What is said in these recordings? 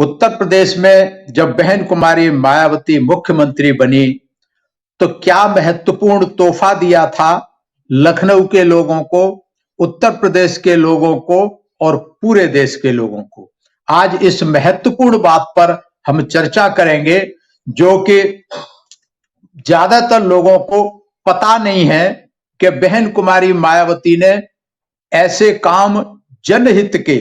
उत्तर प्रदेश में जब बहन कुमारी मायावती मुख्यमंत्री बनी तो क्या महत्वपूर्ण तोहफा दिया था लखनऊ के लोगों को, उत्तर प्रदेश के लोगों को और पूरे देश के लोगों को। आज इस महत्वपूर्ण बात पर हम चर्चा करेंगे जो कि ज्यादातर लोगों को पता नहीं है कि बहन कुमारी मायावती ने ऐसे काम जनहित के,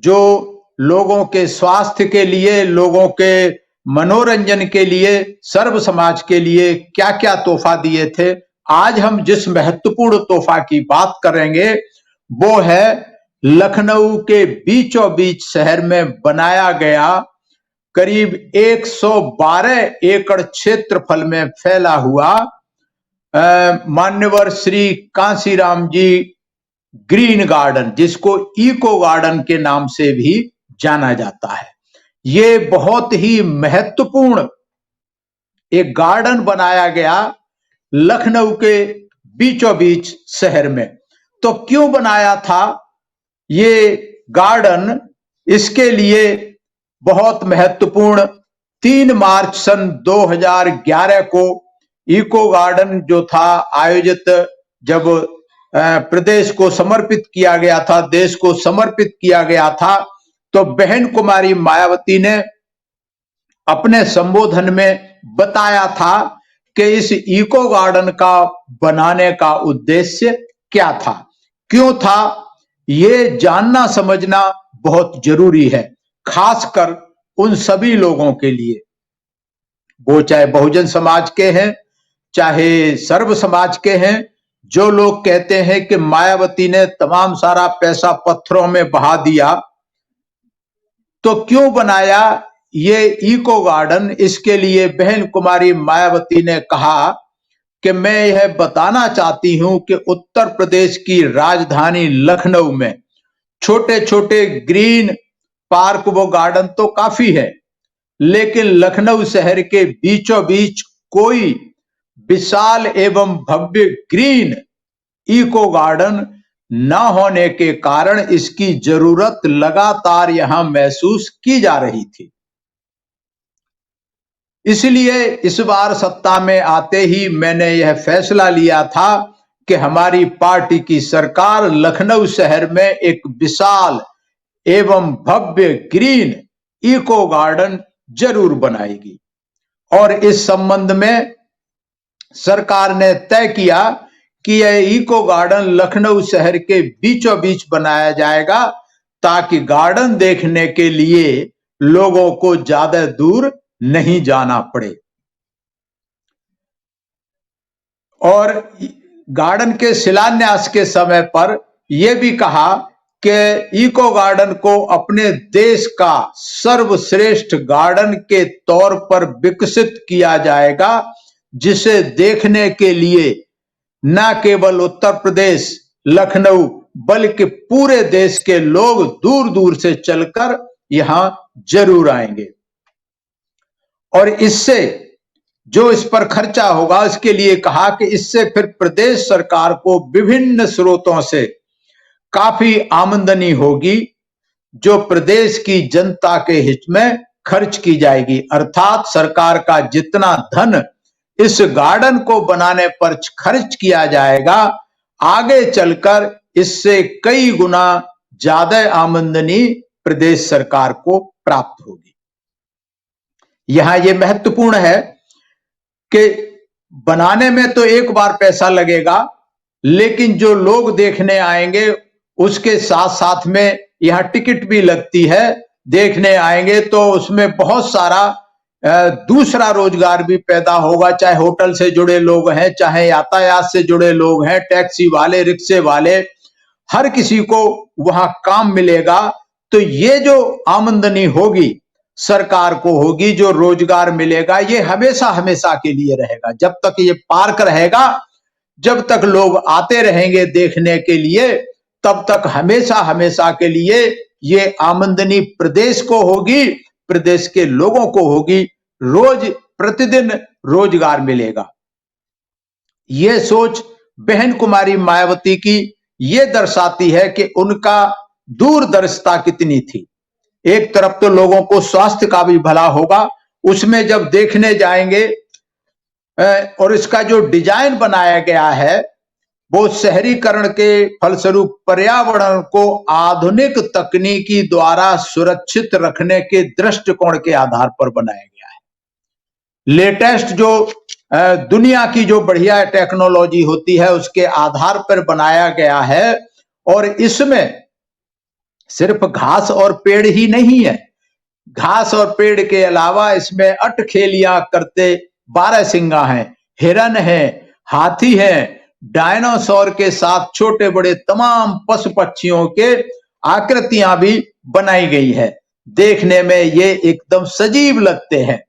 जो लोगों के स्वास्थ्य के लिए, लोगों के मनोरंजन के लिए, सर्व समाज के लिए क्या क्या तोहफा दिए थे। आज हम जिस महत्वपूर्ण तोहफा की बात करेंगे वो है लखनऊ के बीचों बीच शहर में बनाया गया करीब 112 एकड़ क्षेत्रफल में फैला हुआ मान्यवर श्री कांसीराम जी ग्रीन गार्डन, जिसको इको गार्डन के नाम से भी जाना जाता है। ये बहुत ही महत्वपूर्ण एक गार्डन बनाया गया लखनऊ के बीचों बीच शहर में। तो क्यों बनाया था ये गार्डन? इसके लिए बहुत महत्वपूर्ण 3 मार्च सन 2011 को इको गार्डन जो था आयोजित, जब प्रदेश को समर्पित किया गया था, देश को समर्पित किया गया था, तो बहन कुमारी मायावती ने अपने संबोधन में बताया था कि इस इको गार्डन का बनाने का उद्देश्य क्या था, क्यों था। ये जानना समझना बहुत जरूरी है, खासकर उन सभी लोगों के लिए, वो चाहे बहुजन समाज के हैं चाहे सर्व समाज के हैं, जो लोग कहते हैं कि मायावती ने तमाम सारा पैसा पत्थरों में बहा दिया। तो क्यों बनाया ये इको गार्डन? इसके लिए बहन कुमारी मायावती ने कहा कि मैं यह बताना चाहती हूं कि उत्तर प्रदेश की राजधानी लखनऊ में छोटे छोटे ग्रीन पार्क व गार्डन तो काफी है, लेकिन लखनऊ शहर के बीचों बीच कोई विशाल एवं भव्य ग्रीन इको गार्डन न होने के कारण इसकी जरूरत लगातार यहां महसूस की जा रही थी। इसलिए इस बार सत्ता में आते ही मैंने यह फैसला लिया था कि हमारी पार्टी की सरकार लखनऊ शहर में एक विशाल एवं भव्य ग्रीन इको गार्डन जरूर बनाएगी। और इस संबंध में सरकार ने तय किया कि यह इको गार्डन लखनऊ शहर के बीचों बीच बनाया जाएगा, ताकि गार्डन देखने के लिए लोगों को ज्यादा दूर नहीं जाना पड़े। और गार्डन के शिलान्यास के समय पर यह भी कहा कि इको गार्डन को अपने देश का सर्वश्रेष्ठ गार्डन के तौर पर विकसित किया जाएगा, जिसे देखने के लिए न केवल उत्तर प्रदेश लखनऊ बल्कि पूरे देश के लोग दूर दूर से चलकर यहां जरूर आएंगे। और इससे जो इस पर खर्चा होगा, इसके लिए कहा कि इससे फिर प्रदेश सरकार को विभिन्न स्रोतों से काफी आमदनी होगी, जो प्रदेश की जनता के हित में खर्च की जाएगी। अर्थात सरकार का जितना धन इस गार्डन को बनाने पर खर्च किया जाएगा, आगे चलकर इससे कई गुना ज्यादा आमदनी प्रदेश सरकार को प्राप्त होगी। यहां यह महत्वपूर्ण है कि बनाने में तो एक बार पैसा लगेगा, लेकिन जो लोग देखने आएंगे उसके साथ साथ में यहां टिकट भी लगती है। देखने आएंगे तो उसमें बहुत सारा दूसरा रोजगार भी पैदा होगा, चाहे होटल से जुड़े लोग हैं, चाहे यातायात से जुड़े लोग हैं, टैक्सी वाले, रिक्शे वाले, हर किसी को वहां काम मिलेगा। तो ये जो आमदनी होगी सरकार को होगी, जो रोजगार मिलेगा, ये हमेशा हमेशा के लिए रहेगा। जब तक ये पार्क रहेगा, जब तक लोग आते रहेंगे देखने के लिए, तब तक हमेशा हमेशा के लिए ये आमदनी प्रदेश को होगी, प्रदेश के लोगों को होगी, रोज प्रतिदिन रोजगार मिलेगा। ये सोच बहन कुमारी मायावती की ये दर्शाती है कि उनका दूरदर्शिता कितनी थी। एक तरफ तो लोगों को स्वास्थ्य का भी भला होगा, उसमें जब देखने जाएंगे और इसका जो डिजाइन बनाया गया है वो शहरीकरण के फलस्वरूप पर्यावरण को आधुनिक तकनीकी द्वारा सुरक्षित रखने के दृष्टिकोण के आधार पर बनाया गया है। लेटेस्ट जो दुनिया की जो बढ़िया टेक्नोलॉजी होती है उसके आधार पर बनाया गया है। और इसमें सिर्फ घास और पेड़ ही नहीं है, घास और पेड़ के अलावा इसमें अटखेलियां करते बारहसिंगा हैं, हिरन है, हाथी है, डायनासोर के साथ छोटे बड़े तमाम पशु पक्षियों के आकृतियां भी बनाई गई है। देखने में ये एकदम सजीव लगते हैं।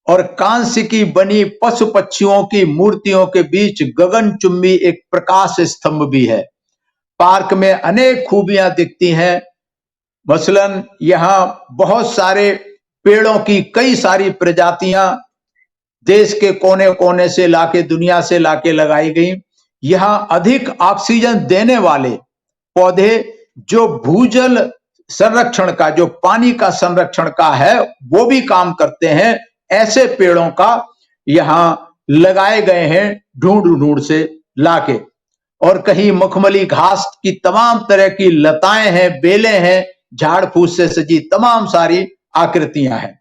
और कांस्य की बनी पशु पक्षियों की मूर्तियों के बीच गगनचुंबी एक प्रकाश स्तंभ भी है। पार्क में अनेक खूबियां दिखती हैं। मसलन यहाँ बहुत सारे पेड़ों की कई सारी प्रजातियां देश के कोने कोने से लाके, दुनिया से लाके लगाई गई। यहाँ अधिक ऑक्सीजन देने वाले पौधे जो भूजल संरक्षण का, जो पानी का संरक्षण का है, वो भी काम करते हैं। ऐसे पेड़ों का यहाँ लगाए गए हैं ढूंढ ढूंढ से लाके। और कहीं मखमली घास की तमाम तरह की लताएं हैं, बेलें हैं, झाड़ फूस से सजी तमाम सारी आकृतियां हैं।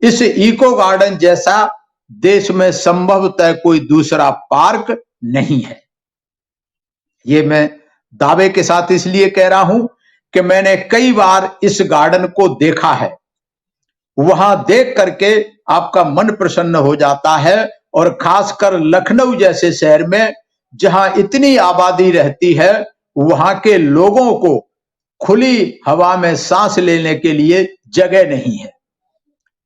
इस इको गार्डन जैसा देश में संभवतः कोई दूसरा पार्क नहीं है। ये मैं दावे के साथ इसलिए कह रहा हूं कि मैंने कई बार इस गार्डन को देखा है। वहां देख करके आपका मन प्रसन्न हो जाता है। और खासकर लखनऊ जैसे शहर में जहां इतनी आबादी रहती है, वहां के लोगों को खुली हवा में सांस लेने के लिए जगह नहीं है,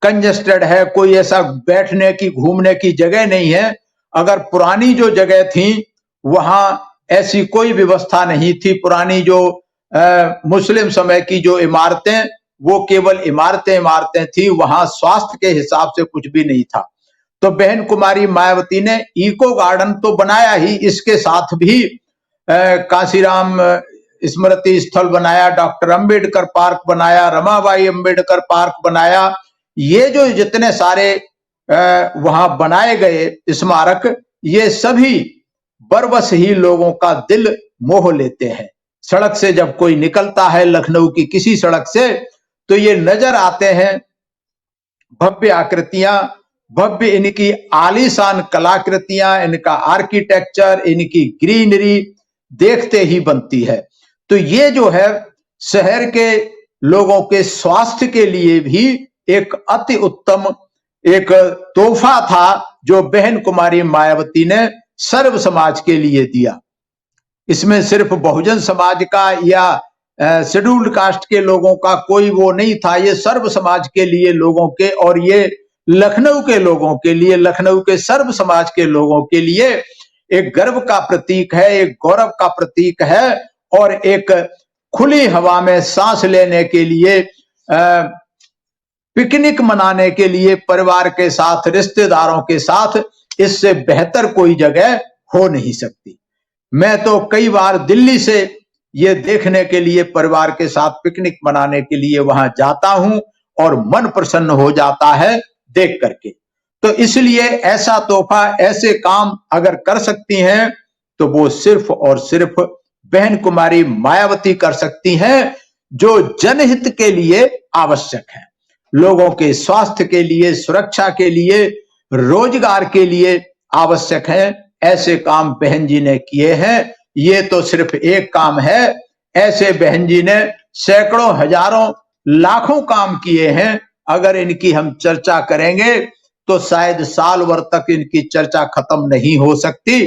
कंजस्टेड है, कोई ऐसा बैठने की घूमने की जगह नहीं है। अगर पुरानी जो जगह थी वहां ऐसी कोई व्यवस्था नहीं थी। पुरानी जो मुस्लिम समय की जो इमारतें, वो केवल इमारतें थी, वहां स्वास्थ्य के हिसाब से कुछ भी नहीं था। तो बहन कुमारी मायावती ने इको गार्डन तो बनाया ही, इसके साथ भी कांशीराम स्मृति स्थल बनाया, डॉक्टर अंबेडकर पार्क बनाया, रमाबाई अंबेडकर पार्क बनाया। ये जो जितने सारे वहां बनाए गए स्मारक, ये सभी बरबस ही लोगों का दिल मोह लेते हैं। सड़क से जब कोई निकलता है लखनऊ की किसी सड़क से, तो ये नजर आते हैं भव्य आकृतियां, भव्य इनकी आलीशान कलाकृतियां, इनका आर्किटेक्चर, इनकी ग्रीनरी देखते ही बनती है। तो ये जो है शहर के लोगों के स्वास्थ्य के लिए भी एक अति उत्तम एक तोहफा था जो बहन कुमारी मायावती ने सर्व समाज के लिए दिया। इसमें सिर्फ बहुजन समाज का या शेड्यूल्ड कास्ट के लोगों का कोई वो नहीं था, ये सर्व समाज के लिए लोगों के, और ये लखनऊ के लोगों के लिए, लखनऊ के सर्व समाज के लोगों के लिए एक गर्व का प्रतीक है, एक गौरव का प्रतीक है। और एक खुली हवा में सांस लेने के लिए, पिकनिक मनाने के लिए परिवार के साथ, रिश्तेदारों के साथ, इससे बेहतर कोई जगह हो नहीं सकती। मैं तो कई बार दिल्ली से ये देखने के लिए, परिवार के साथ पिकनिक मनाने के लिए वहां जाता हूं और मन प्रसन्न हो जाता है देख करके। तो इसलिए ऐसा तोहफा, ऐसे काम अगर कर सकती हैं तो वो सिर्फ और सिर्फ बहन कुमारी मायावती कर सकती हैं, जो जनहित के लिए आवश्यक है, लोगों के स्वास्थ्य के लिए, सुरक्षा के लिए, रोजगार के लिए आवश्यक है। ऐसे काम बहन जी ने किए हैं। ये तो सिर्फ एक काम है, ऐसे बहन जी ने सैकड़ों, हजारों, लाखों काम किए हैं। अगर इनकी हम चर्चा करेंगे तो शायद साल भर तक इनकी चर्चा खत्म नहीं हो सकती।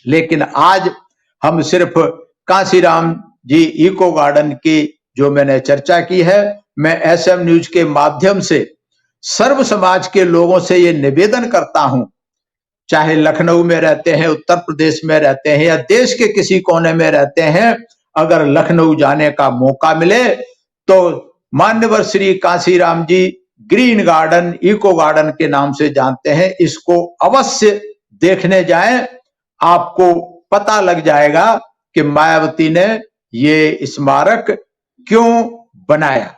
लेकिन आज हम सिर्फ कांशीराम जी इको गार्डन की जो मैंने चर्चा की है, मैं एसएम न्यूज के माध्यम से सर्व समाज के लोगों से ये निवेदन करता हूं, चाहे लखनऊ में रहते हैं, उत्तर प्रदेश में रहते हैं, या देश के किसी कोने में रहते हैं, अगर लखनऊ जाने का मौका मिले तो मान्यवर श्री कांशीराम जी ग्रीन गार्डन, इको गार्डन के नाम से जानते हैं, इसको अवश्य देखने जाएं। आपको पता लग जाएगा कि मायावती ने ये स्मारक क्यों बनाया।